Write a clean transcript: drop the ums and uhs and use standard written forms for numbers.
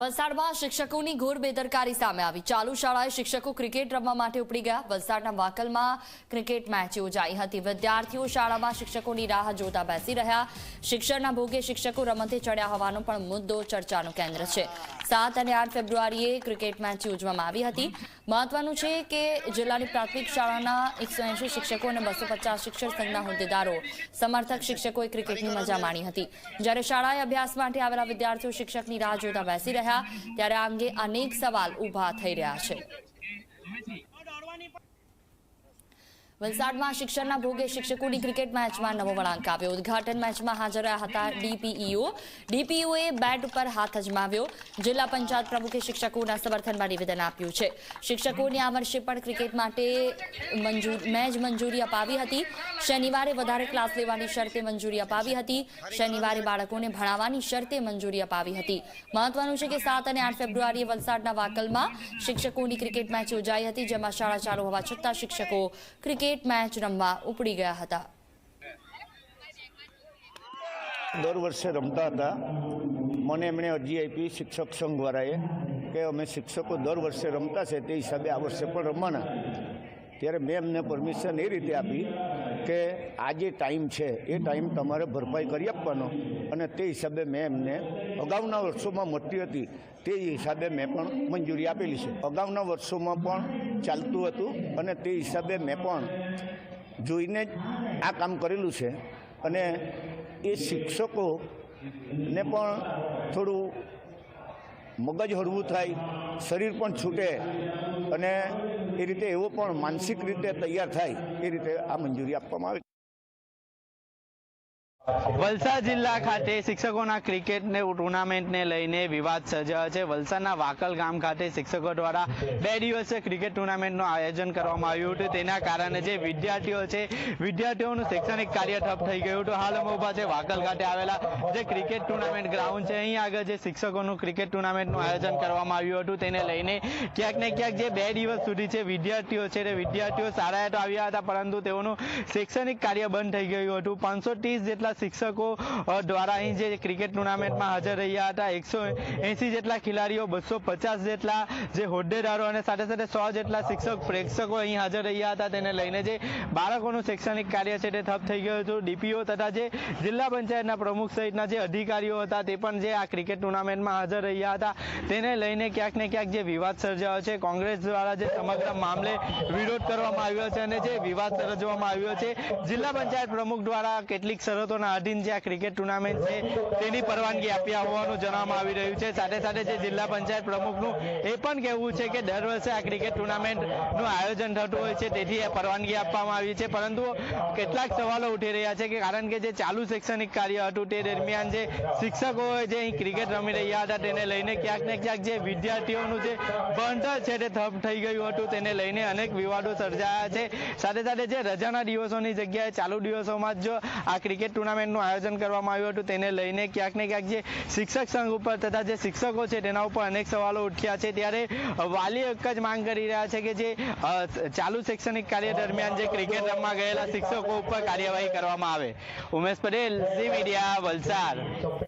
વલસાડમાં શિક્ષકોની ઘોર બેદરકારી સામે આવી। ચાલુ શાળાએ શિક્ષકો ક્રિકેટ રમવા માટે ઉપડી ગયા। વલસાડના વાકલમાં ક્રિકેટ મેચ યોજાઈ હતી। વિદ્યાર્થીઓ શાળામાં શિક્ષકોની રાહ જોતા બેસી રહ્યા। શિક્ષણના ભોગે શિક્ષકો રમતે ચડ્યા હોવાનો પણ મુદ્દો ચર્ચાનું કેન્દ્ર છે। 7 અને 8 ફેબ્રુઆરીએ ક્રિકેટ મેચ યોજવામાં આવી હતી। મહત્વનું છે કે જિલ્લાની પ્રાથમિક શાળાના 180 શિક્ષકો અને 250 શિક્ષક સંઘના હોદ્દેદારો સમર્થક શિક્ષકોએ ક્રિકેટની મજા માણી હતી। જ્યારે શાળાએ અભ્યાસ માટે આવેલા વિદ્યાર્થીઓ શિક્ષકની રાહ જોતા બેસી રહ્યા ત્યારે આ અંગે અનેક સવાલ ઊભા થઈ રહ્યા છે। વલસાડમાં શિક્ષણના ભોગે શિક્ષકોની ક્રિકેટ મેચમાં નવો વળાંક આવ્યો। ઉદ્ઘાટન મેચમાં હાજર રહ્યા હતા ડીપીઈઓએ બેટ ઉપર હાથ અજમાવ્યો। જિલ્લા પંચાયત પ્રમુખે શિક્ષકોના સમર્થનમાં નિવેદન આપ્યું છે। શિક્ષકોને આ વર્ષે પણ ક્રિકેટ માટે મંજૂરી અપાવી હતી। શનિવારે વધારે ક્લાસ લેવાની શરતે મંજૂરી અપાવી હતી। શનિવારે બાળકોને ભણાવવાની શરતે મંજૂરી અપાવી હતી। મહત્વનું છે કે 7 અને 8 ફેબ્રુઆરીએ વલસાડના વાકલમાં શિક્ષકોની ક્રિકેટ મેચ યોજાઈ હતી, જેમાં શાળા ચાલુ હોવા છતાં શિક્ષકો ક્રિકેટ મેચ રમવા ઉપડી ગયા હતા। દર વર્ષે રમતા હતા। મને એમણે અરજી આપી શિક્ષક સંઘ વાળાએ કે અમે શિક્ષકો દર વર્ષે રમતા છે, તે હિસાબે આ વર્ષે પણ રમવાના। ત્યારે મેં એમને પરમિશન એ રીતે આપી કે આ જે ટાઈમ છે એ ટાઈમ તમારે ભરપાઈ કરી આપવાનો, અને તે હિસાબે મેં એમને અગાઉના વર્ષોમાં મળતી હતી તે હિસાબે મેં પણ મંજૂરી આપેલી છે। અગાઉના વર્ષોમાં પણ ચાલતું હતું અને તે હિસાબે મેં પણ જોઈને જ આ કામ કરેલું છે, અને એ શિક્ષકોને પણ થોડું મગજ હળવું થાય, શરીર પણ છૂટે, અને એ રીતે એવો પણ માનસિક રીતે તૈયાર થાય એ રીતે આ મંજૂરી આપવામાં આવે। વલસાડ જિલ્લા ખાતે શિક્ષકોના ક્રિકેટને ટુર્નામેન્ટને લઈને વિવાદ સર્જાયો છે। વલસાડના વાકલ ગામ ખાતે શિક્ષકો દ્વારા 2 દિવસીય ક્રિકેટ ટુર્નામેન્ટનું આયોજન કરવામાં આવ્યું હતું। તેના કારણે જે વિદ્યાર્થીઓ છે, વિદ્યાર્થીઓનું શૈક્ષણિક કાર્ય ઠપ થઈ ગયું હતું। હાલ અમે ઊભા છે વાકલ ખાતે આવેલા જે ક્રિકેટ ટુર્નામેન્ટ ગ્રાઉન્ડ છે। અહીં આગળ જે શિક્ષકોનું ક્રિકેટ ટુર્નામેન્ટનું આયોજન કરવામાં આવ્યું હતું, તેને લઈને ક્યાંક ને ક્યાંક જે 2 દિવસ સુધી છે વિદ્યાર્થીઓ છે તે વિદ્યાર્થીઓ શાળાએ તો આવ્યા હતા, પરંતુ તેઓનું શૈક્ષણિક કાર્ય બંધ થઈ ગયું હતું। 530 જેટલા શિક્ષકો દ્વારા અહીં જે ક્રિકેટ ટુર્નામેન્ટમાં હાજર રહ્યા હતા। 180 જેટલા ખેલાડીઓ, 250 જેટલા જે હોદ્દેદારો અને સાથે સાથે 100 જેટલા શિક્ષક પ્રેક્ષકો અહીં હાજર રહ્યા હતા। તેને લઈને જે બાળકોનું શૈક્ષણિક કાર્ય છે તે ઠપ થઈ ગયું હતું। ડીપીઓ તથા જે જિલ્લા પંચાયતના પ્રમુખ સહિતના જે અધિકારીઓ હતા તે પણ જે આ ક્રિકેટ ટુર્નામેન્ટમાં હાજર રહ્યા હતા। તેને લઈને ક્યાંક ને ક્યાંક જે વિવાદ સર્જાયો છે, કોંગ્રેસ દ્વારા જે સમગ્ર મામલે વિરોધ કરવામાં આવ્યો છે અને જે વિવાદ સર્જવામાં આવ્યો છે, જિલ્લા પંચાયત પ્રમુખ દ્વારા કેટલીક શરતોના અધીન જે આ ક્રિકેટ ટુર્નામેન્ટ છે તેની પરવાનગી આપ્યા હોવાનું જણાવવામાં આવી રહ્યું છે। સાથે સાથે જે જિલ્લા પંચાયત પ્રમુખનું એ પણ કહેવું છે કે દર વર્ષે આ ક્રિકેટ ટુર્નામેન્ટનું આયોજન થતું હોય છે, તેથી આ પરવાનગી આપવામાં આવી છે, પરંતુ કેટલાક સવાલો ઉઠી રહ્યા છે કે કારણ કે જે ચાલુ શૈક્ષણિક કાર્ય હતું તે દરમિયાન જે શિક્ષકો જે અહીં ક્રિકેટ રમી રહ્યા હતા તેને લઈને ક્યાંક ને ક્યાંક જે વિદ્યાર્થીઓનું જે ભણતર છે તે ઠપ થઈ ગયું હતું। તેને લઈને અનેક વિવાદો સર્જાયા છે। સાથે સાથે જે રજાના દિવસોની જગ્યાએ ચાલુ દિવસોમાં જ આ ક્રિકેટ ટુર્નામેન્ટનું આયોજન કરવામાં આવ્યું હતું, તેને લઈને ક્યાંક ને ક્યાંક જે શિક્ષક સંઘ ઉપર તથા જે શિક્ષકો છે તેના ઉપર અનેક સવાલો ઉઠ્યા છે। ત્યારે વાલીઓ એક જ માંગ કરી રહ્યા છે કે જે ચાલુ શૈક્ષણિક કાર્ય દરમિયાન જે ક્રિકેટ રમવા ગયેલા શિક્ષકો ઉપર કાર્યવાહી કરવામાં આવે। ઉમેશ પટેલ, ઝી મીડિયા, વલસાડ।